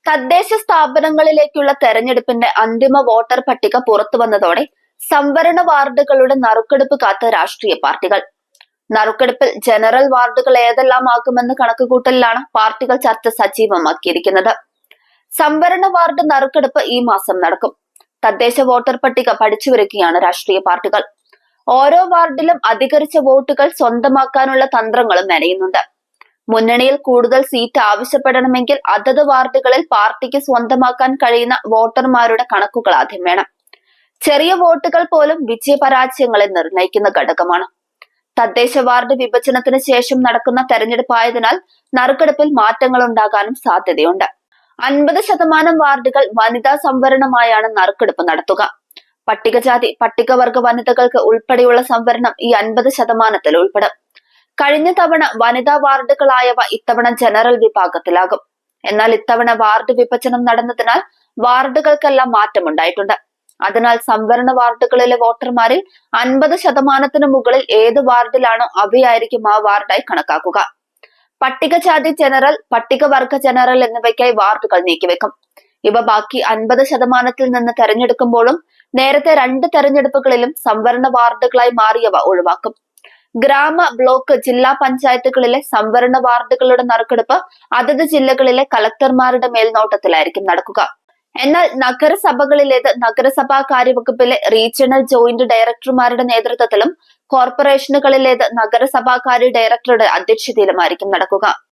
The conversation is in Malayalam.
തദ്ദേശ സ്ഥാപനങ്ങളിലേക്കുള്ള തെരഞ്ഞെടുപ്പിന്റെ അന്തിമ വോട്ടർ പട്ടിക പുറത്തുവന്നതോടെ സംവരണ വാർഡുകളുടെ നറുക്കെടുപ്പ് കാത്ത രാഷ്ട്രീയ പാർട്ടികൾ. നറുക്കെടുപ്പിൽ ജനറൽ വാർഡുകൾ ഏതെല്ലാമാക്കുമെന്ന് കണക്കുകൂട്ടലിലാണ് പാർട്ടികൾ ചർച്ച സജീവമാക്കിയിരിക്കുന്നത്. സംവരണ വാർഡ് നറുക്കെടുപ്പ് ഈ മാസം നടക്കും. തദ്ദേശ വോട്ടർ പട്ടിക പഠിച്ചുവരികയാണ് രാഷ്ട്രീയ പാർട്ടികൾ. ഓരോ വാർഡിലും അധികരിച്ച വോട്ടുകൾ സ്വന്തമാക്കാനുള്ള തന്ത്രങ്ങളും മെനയുന്നുണ്ട്. മുന്നണിയിൽ കൂടുതൽ സീറ്റ് ആവശ്യപ്പെടണമെങ്കിൽ അതത് വാർഡുകളിൽ പാർട്ടിക്ക് സ്വന്തമാക്കാൻ കഴിയുന്ന വോട്ടർമാരുടെ കണക്കുകൾ ആദ്യം വേണം. ചെറിയ വോട്ടുകൾ പോലും വിജയപരാജയങ്ങളെ നിർണ്ണയിക്കുന്ന ഘടകമാണ്. തദ്ദേശ വാർഡ് വിഭജനത്തിന് ശേഷം നടക്കുന്ന തെരഞ്ഞെടുപ്പായതിനാൽ നറുക്കെടുപ്പിൽ മാറ്റങ്ങൾ ഉണ്ടാകാനും സാധ്യതയുണ്ട്. 50% വാർഡുകൾ വനിതാ സംവരണമായാണ് നറുക്കെടുപ്പ് നടത്തുക. പട്ടികജാതി പട്ടികവർഗ വനിതകൾക്ക് ഉൾപ്പെടെയുള്ള സംവരണം ഈ 50% ഉൾപ്പെടും. കഴിഞ്ഞ തവണ വനിതാ വാർഡുകളായവ ഇത്തവണ ജനറൽ വിഭാഗത്തിലാകും. എന്നാൽ ഇത്തവണ വാർഡ് വിഭജനം നടന്നതിനാൽ വാർഡുകൾക്കെല്ലാം മാറ്റമുണ്ടായിട്ടുണ്ട്. അതിനാൽ സംവരണ വാർഡുകളിലെ വോട്ടർമാരിൽ 50% മുകളിൽ ഏത് വാർഡിലാണോ അവയായിരിക്കും ആ വാർഡായി കണക്കാക്കുക. പട്ടികജാതി ജനറൽ, പട്ടികവർഗ ജനറൽ എന്നിവയ്ക്കായി വാർഡുകൾ നീക്കിവെക്കും. ഇവ ബാക്കി 50% നിന്ന് തെരഞ്ഞെടുക്കുമ്പോഴും നേരത്തെ 2 തെരഞ്ഞെടുപ്പുകളിലും സംവരണ വാർഡുകളായി മാറിയവ ഒഴിവാക്കും. ഗ്രാമ, ബ്ലോക്ക്, ജില്ലാ പഞ്ചായത്തുകളിലെ സംവരണ വാർഡുകളുടെ നറുക്കെടുപ്പ് അതത് ജില്ലകളിലെ കളക്ടർമാരുടെ മേൽനോട്ടത്തിലായിരിക്കും നടക്കുക. എന്നാൽ നഗരസഭകളിലേത് നഗരസഭാ കാര്യവകുപ്പിലെ റീജിയണൽ ജോയിന്റ് ഡയറക്ടർമാരുടെ നേതൃത്വത്തിലും കോർപ്പറേഷനുകളിലേത് നഗരസഭാകാര്യ ഡയറക്ടറുടെ അധ്യക്ഷതയിലുമായിരിക്കും നടക്കുക.